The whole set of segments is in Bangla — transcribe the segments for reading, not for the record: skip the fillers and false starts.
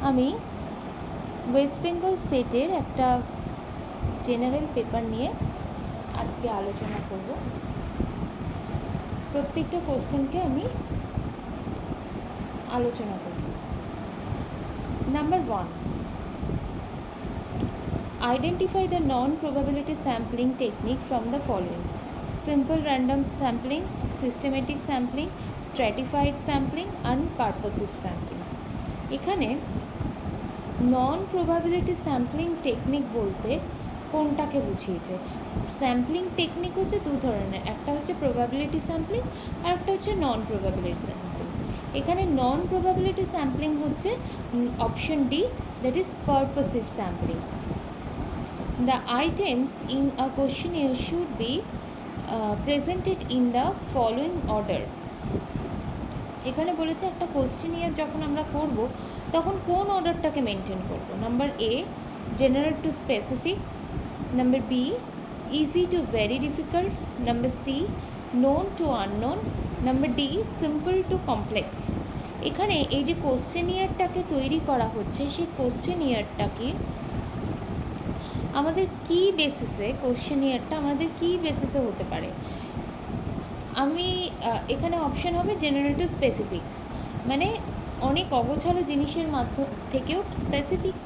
আমি ওয়েস্ট বেঙ্গল সেটের একটা জেনারেল পেপার নিয়ে আজকে আলোচনা করব। প্রত্যেকটা কোশ্চেনকে আমি আলোচনা করব। Number 1, identify the non probability sampling technique from the following: simple random sampling, systematic sampling, stratified sampling and purposive sampling. এখানে নন প্রবাবিলিটি স্যাম্পলিং টেকনিক বলতে কোনটাকে বুঝিয়েছে? স্যাম্পলিং টেকনিক হচ্ছে দু ধরনের, একটা হচ্ছে প্রবাবিলিটি স্যাম্পলিং আর একটা হচ্ছে নন প্রবাবিলিটি স্যাম্পলিং। এখানে নন প্রবাবিলিটি স্যাম্পলিং হচ্ছে option D, that is purposive sampling. The items in a questionnaire should be presented in the following order. এখানে বলেছে একটা কোশ্চেনিয়ার যখন আমরা করব তখন কোন অর্ডারটাকে মেনটেন করব। Number A, general to specific. Number B, easy to very difficult. Number C, known to unknown. Number D, simple to complex. এখানে এই যে কোশ্চেনিয়ারটাকে তৈরি করা হচ্ছে, সেই কোশ্চেনিয়ারটাকে আমাদের কী বেসিসে, কোশ্চেনিয়ারটা আমাদের কী বেসিসে হতে পারে? আমি এখানে অপশান হবে জেনারেল টু স্পেসিফিক, মানে অনেক অগোছালো জিনিসের মাধ্যম থেকেও স্পেসিফিক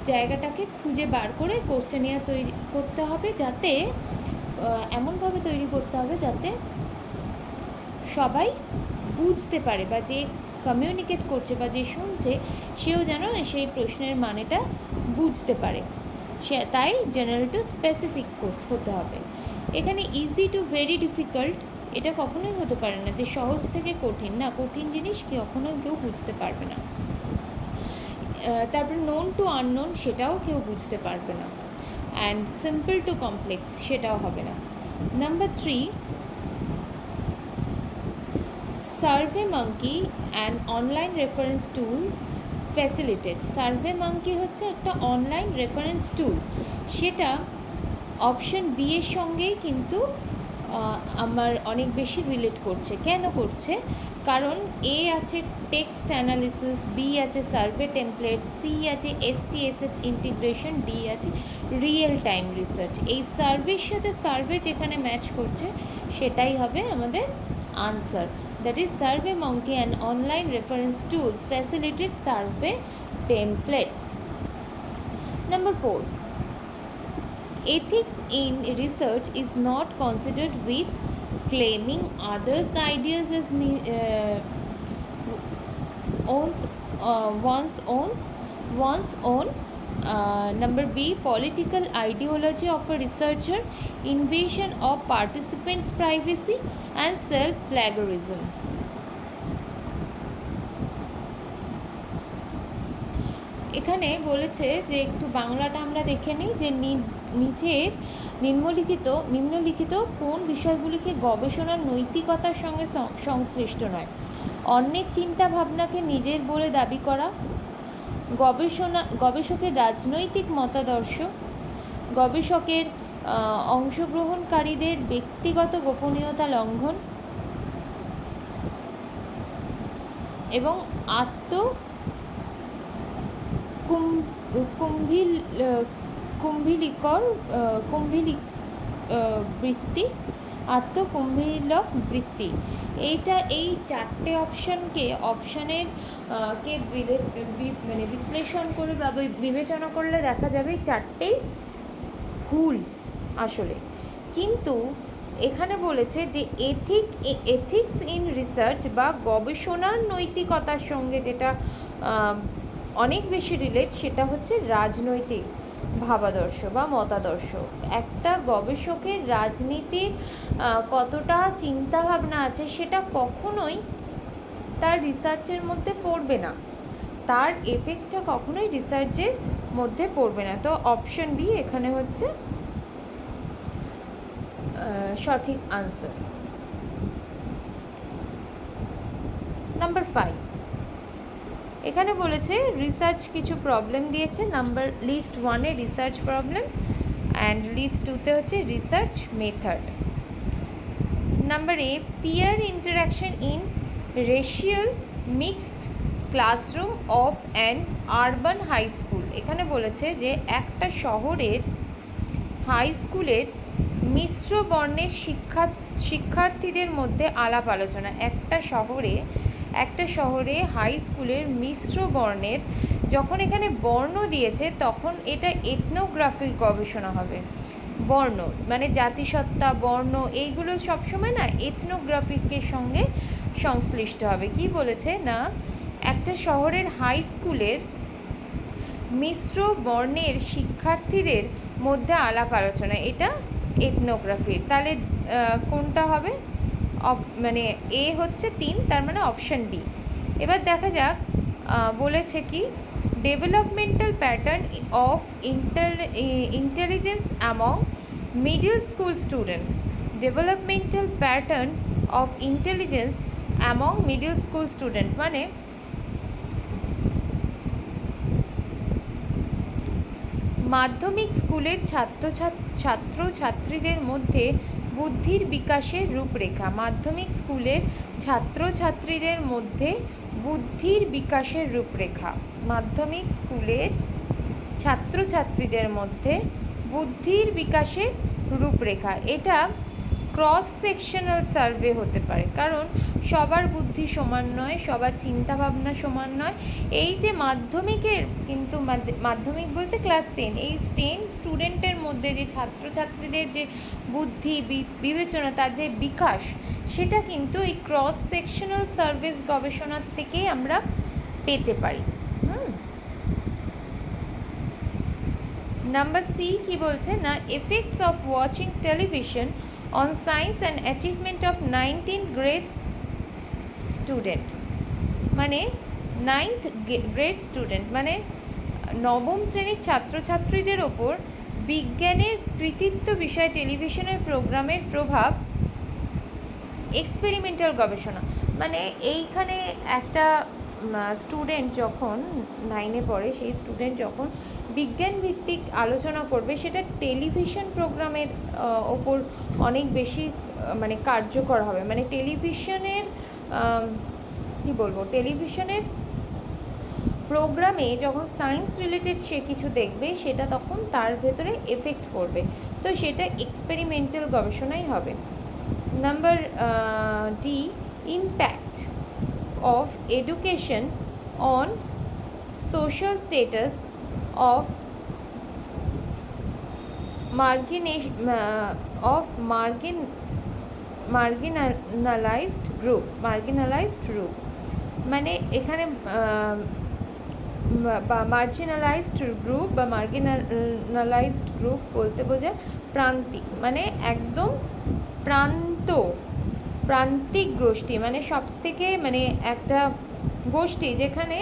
জায়গাটাকে খুঁজে বার করে কোশ্চেনিয়ার তৈরি করতে হবে, যাতে এমনভাবে তৈরি করতে হবে যাতে সবাই বুঝতে পারে, বা যে কমিউনিকেট করছে বা যে শুনছে সেও যেন সেই প্রশ্নের মানেটা বুঝতে পারে। তাই জেনারেল টু স্পেসিফিক হতে হবে। এখানে ইজি টু ভেরি ডিফিকাল্ট এটা কখনোই হতে পারে না যে সহজ থেকে কঠিন, না, কঠিন জিনিস কখনোই কেউ বুঝতে পারবে না। তারপর নোন টু আননোন সেটাও কেউ বুঝতে পারবে না। অ্যান্ড সিম্পল টু কমপ্লেক্স সেটাও হবে না। Number 3, survey monkey and online reference tool facilitated. Survey monkey হচ্ছে একটা অনলাইন রেফারেন্স টুল, সেটা অপশন বি এর সঙ্গেই কিন্তু আমার অনেক বেশি রিলেট করছে। কেন করছে? কারণ এ আছে টেক্সট অ্যানালিসিস, বি আছে সার্ভে টেমপ্লেট, সি আছে SPSS ইন্টিগ্রেশন, ডি আছে রিয়েল টাইম রিসার্চ। এই সার্ভের সাথে সার্ভে যেখানে ম্যাচ করছে সেটাই হবে আমাদের answer. That is survey মঙ্কি and online reference tools facilitated survey templates. Number 4, ethics in research is not considered with claiming others' ideas as one's own. Number B, political ideology of a researcher, invasion of participants' privacy and self-plagiarism. এখানে বলেছে যে একটু বাংলাটা আমরা দেখে নিই, যে নিচের নিম্নলিখিত কোন বিষয়গুলিকে গবেষণার নৈতিকতার সঙ্গে সংশ্লিষ্ট নয়? অন্যের চিন্তা ভাবনাকে নিজের বলে দাবি করা, গবেষকের রাজনৈতিক মতাদর্শ, গবেষকের অংশগ্রহণকারীদের ব্যক্তিগত গোপনীয়তা লঙ্ঘন এবং আত্মকুম্ভিলক বৃত্তি। এই চারটে অপশানের বিশ্লেষণ করে বা বিবেচনা করলে দেখা যাবে এই চারটেই ভুল আসলে। কিন্তু এখানে বলেছে যে এথিক্স ইন রিসার্চ বা গবেষণার নৈতিকতার সঙ্গে যেটা অনেক বেশি রিলেট, সেটা হচ্ছে রাজনৈতিক ভাবাদর্শ বা মতাদর্শ। একটা গবেষকের রাজনীতির কতটা চিন্তাভাবনা আছে সেটা কখনোই তার রিসার্চের মধ্যে পড়বে না, তার এফেক্টটা কখনোই রিসার্চের মধ্যে পড়বে না। তো অপশন বি এখানে হচ্ছে সঠিক আনসার। নাম্বার 5, এখানে বলেছে রিসার্চ কিছু প্রবলেম দিয়েছে। লিস্ট 1-এ রিসার্চ প্রবলেম অ্যান্ড লিস্ট 2-তে হচ্ছে research method. Number A, peer interaction in racial mixed classroom of an urban high school, এখানে বলেছে যে একটা শহরের হাই স্কুলের মিশ্র বর্ণের শিক্ষার্থীদের মধ্যে আলাপ আলোচনা। একটা শহরে হাই স্কুলের মিশ্র বর্ণের, যখন এখানে বর্ণ দিয়েছে তখন এটা এথনোগ্রাফির গবেষণা হবে। বর্ণ মানে জাতিসত্তা, বর্ণ, এইগুলো সবসময় না এথনোগ্রাফিকের সঙ্গে সংশ্লিষ্ট হবে। কি বলেছে না, একটা শহরের হাই স্কুলের মিশ্র বর্ণের শিক্ষার্থীদের মধ্যে আলাপ আলোচনা, এটা এথনোগ্রাফির। তাহলে কোনটা হবে? মানে এ হচ্ছে 3, তার মানে অপশান বি। এবার দেখা যাক বলেছে কি, developmental pattern of intelligence among middle school students. Developmental pattern of intelligence among middle school student মানে মাধ্যমিক স্কুলের ছাত্রছাত্রীদের মধ্যে বুদ্ধির বিকাশের রূপরেখা। মাধ্যমিক স্কুলের ছাত্রছাত্রীদের মধ্যে বুদ্ধির বিকাশের রূপরেখা। মাধ্যমিক স্কুলের ছাত্রছাত্রীদের মধ্যে বুদ্ধির বিকাশের রূপরেখা। এটা ক্রস সেকশনাল সার্ভে হতে পারে, কারণ সবার বুদ্ধি সমান নয়, সবার চিন্তাভাবনা সমান নয়। এই যে মাধ্যমিকের, কিন্তু মাধ্যমিক বলতে ক্লাস 10, এই 10 স্টুডেন্টের মধ্যে যে ছাত্রছাত্রীদের যে বুদ্ধি বিবেচনা, তার যে বিকাশ, সেটা কিন্তু এই ক্রস সেকশনাল সার্ভেস গবেষণার থেকেই আমরা পেতে পারি। নাম্বার সি কি বলছে না, effects of watching television on science and achievement of 19th grade student. মানে 9th গ্রেড স্টুডেন্ট মানে নবম শ্রেণীর ছাত্রছাত্রীদের ওপর বিজ্ঞানের কৃতিত্ব বিষয়ে টেলিভিশনের প্রোগ্রামের প্রভাব। এক্সপেরিমেন্টাল গবেষণা মানে এইখানে একটা স্টুডেন্ট যখন 9-এ পড়ে, সেই স্টুডেন্ট যখন বিজ্ঞান ভিত্তিক আলোচনা করবে, সেটা টেলিভিশন প্রোগ্রামের ওপর অনেক বেশি মানে কার্যকর হবে। মানে টেলিভিশনের কী বলবো, টেলিভিশনের প্রোগ্রামে যখন সায়েন্স রিলেটেড সে কিছু দেখবে, সেটা তখন তার ভেতরে এফেক্ট করবে, তো সেটা এক্সপেরিমেন্টাল গবেষণাই হবে। Number D, impact of education on social status of marginalized group। মানে এখানে মার্জিনালাইজড গ্রুপ বা মার্জিনালাইজড গ্রুপ বলতে বোঝায় প্রান্তিক, মানে একদম প্রান্তিক গোষ্ঠী, মানে সব থেকে মানে একটা গোষ্ঠী যেখানে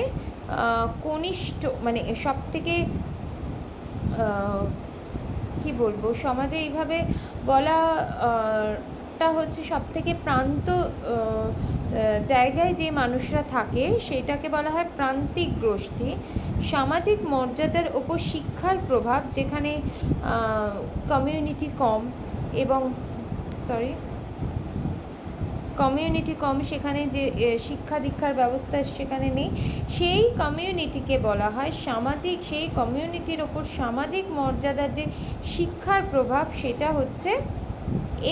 কনিষ্ঠ, মানে সব থেকে কী বলবো, সমাজে এইভাবে বলাটা হচ্ছে সব থেকে প্রান্ত জায়গায় যে মানুষরা থাকে, সেটাকে বলা হয় প্রান্তিক গোষ্ঠী। সামাজিক মর্যাদার ওপর শিক্ষার প্রভাব, যেখানে কমিউনিটি কম, সেখানে যে শিক্ষা দীক্ষার ব্যবস্থা সেখানে নেই, সেই কমিউনিটিকে বলা হয় সামাজিক। সেই কমিউনিটির ওপর সামাজিক মর্যাদার যে শিক্ষার প্রভাব, সেটা হচ্ছে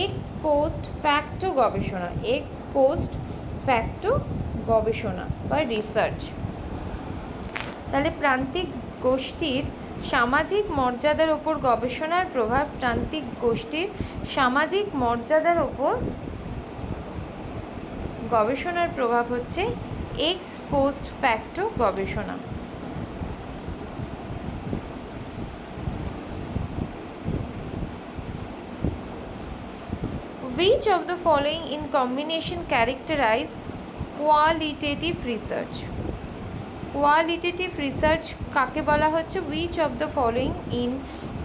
এক্স পোস্ট ফ্যাক্টো গবেষণা বা রিসার্চ। তাহলে প্রান্তিক গোষ্ঠীর সামাজিক মর্যাদার ওপর গবেষণার প্রভাব, প্রান্তিক গোষ্ঠীর সামাজিক মর্যাদার ওপর গবেষণার প্রভাব হচ্ছে এক্স পোস্ট ফ্যাক্টো গবেষণা। Which of the following in combination characterize qualitative research? Qualitative research কাকে বলা হচ্ছে? which of the following in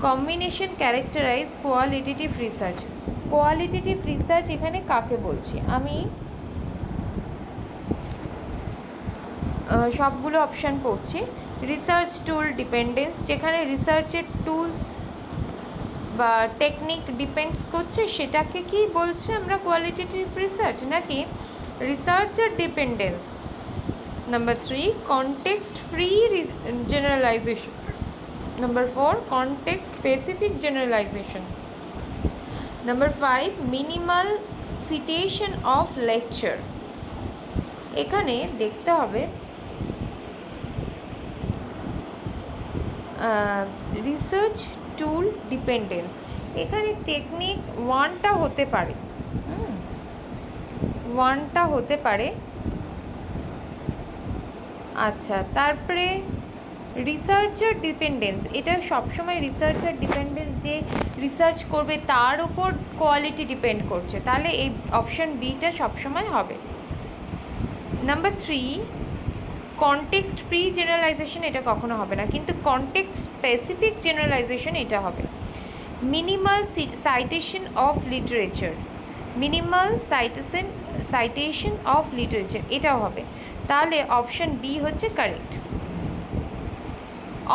combination characterize qualitative research? Qualitative research এখানে কাকে বলছি? আমি সবগুলো অপশান পড়ছি। রিসার্চ টুল ডিপেন্ডেন্স, যেখানে রিসার্চের টুলস বা টেকনিক ডিপেন্ডস করছে, সেটাকে কি বলছে আমরা কোয়ালিটেটিভ রিসার্চ? নাকি রিসার্চের dependence, Number 3, context free generalization. Number 4, context specific generalization. Number 5, minimal citation of lecture. এখানে দেখতে হবে রিসার্চ টুল ডিপেন্ডেন্স। এখানে টেকনিক ওয়ানটা হতে পারে, আচ্ছা। তারপরে রিসার্চার ডিপেন্ডেন্স, এটা সবসময় রিসার্চার ডিপেন্ডেন্স, যে রিসার্চ করবে তার উপর কোয়ালিটি ডিপেন্ড করছে, তাহলে এই অপশান বিটা সবসময় হবে। নাম্বার 3, কনটেক্সট ফ্রি জেনারেলাইজেশন, এটা কখনো হবে না, কিন্তু কনটেক্সট স্পেসিফিক জেনারেলাইজেশন এটা হবে। মিনিমাল সাইটেশন অফ লিটারেচার, এটাও হবে, তাহলে অপশান বি হচ্ছে correct.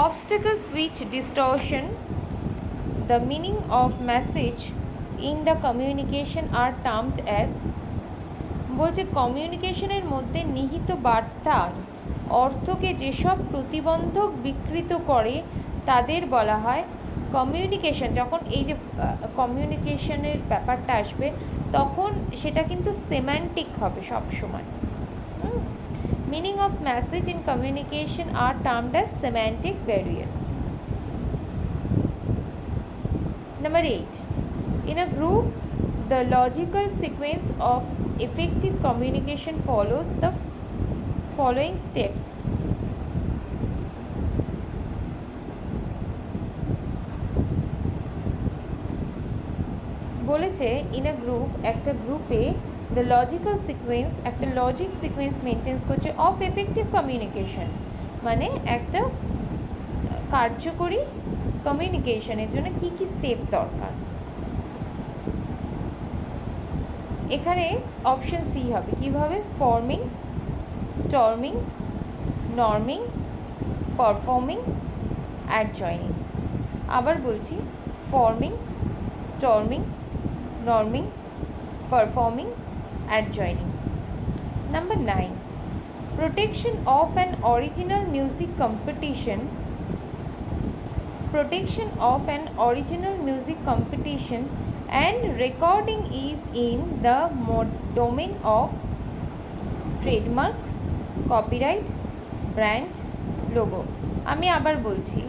Obstacles which distortion the meaning of message in the communication are termed as, বলছে কমিউনিকেশনের মধ্যে নিহিত বার্তার অর্থকে যেসব প্রতিবন্ধক বিকৃত করে তাদের বলা হয় কমিউনিকেশন। যখন এই যে কমিউনিকেশনের ব্যাপারটা আসবে তখন সেটা কিন্তু সেমান্টিক হবে সব সময়। Meaning of message in communication are termed as semantic barrier. Number 8, in a group the logical sequence of effective communication follows the following steps. বলেছে ইন আ গ্রুপ, একটা গ্রুপে দ্য লজিক্যাল সিকোয়েন্স, একটা লজিক সিকোয়েন্স মেনটেন্স করছে অফ এফেক্টিভ কমিউনিকেশন, মানে একটা কার্যকরী কমিউনিকেশনের জন্য কী কী স্টেপ দরকার। এখানে অপশন সি হবে, কীভাবে? Forming, storming, norming, performing, adjourning. আবার বলছি, forming, storming, norming, performing, adjourning. Number 9, protection of an original music competition. Protection of an original music competition and recording is in the domain of trademark, copyright, brand, logo. আমি আবার বলছি,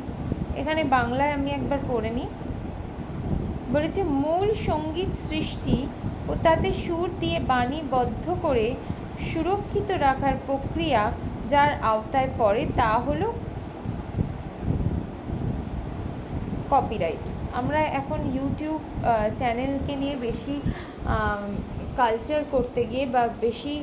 এখানে বাংলায় আমি একবার পড়ে নিই। বলেছে মূল সঙ্গীত সৃষ্টি ও তাতে সুর দিয়ে বাণীবদ্ধ করে সুরক্ষিত রাখার প্রক্রিয়া যার আওতায় পড়ে তা হলো কপিরাইট। আমরা এখন ইউটিউব চ্যানেলকে নিয়ে বেশি কালচার করতে গিয়ে বা বেশি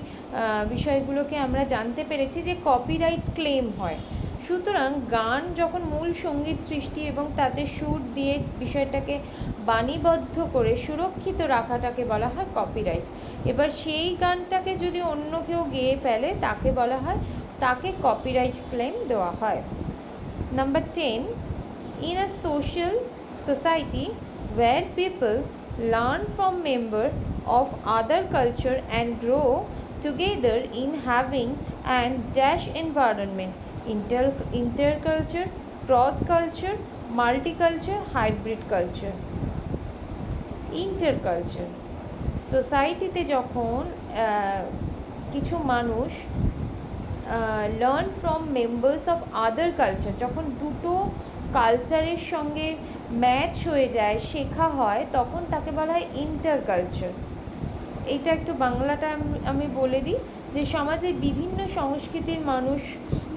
বিষয়গুলোকে আমরা জানতে পেরেছি যে কপিরাইট ক্লেম হয়। সুতরাং গান যখন মূল সঙ্গীত সৃষ্টি এবং তাতে সুর দিয়ে বিষয়টাকে বাণীবদ্ধ করে সুরক্ষিত রাখাটাকে বলা হয় কপিরাইট। এবার সেই গানটাকে যদি অন্য কেউ গেয়ে ফেলে তাকে বলা হয়, তাকে কপিরাইট ক্লেম দেওয়া হয়। Number 10, in a society where people learn from members of other culture and grow together in having and dash environment, interculture, cross culture, multiculture, hybrid culture. Interculture, সোসাইটিতে যখন কিছু মানুষ learn from members of other culture, যখন দুটো কালচারের সঙ্গে ম্যাচ হয়ে যায়, শেখা হয়, তখন তাকে বলা হয় ইন্টারকালচার। এইটা একটু বাংলাটা আমি বলে দিই, যে সমাজের বিভিন্ন সংস্কৃতির মানুষ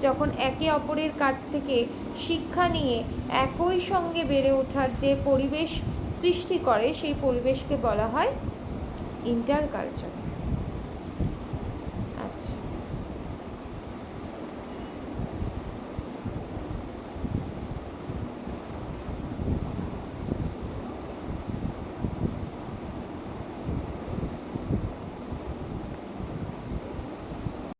যখন একে অপরের কাছ থেকে শিক্ষা নিয়ে একই সঙ্গে বেড়ে ওঠার যে পরিবেশ সৃষ্টি করে, সেই পরিবেশকে বলা হয় ইন্টারকালচার।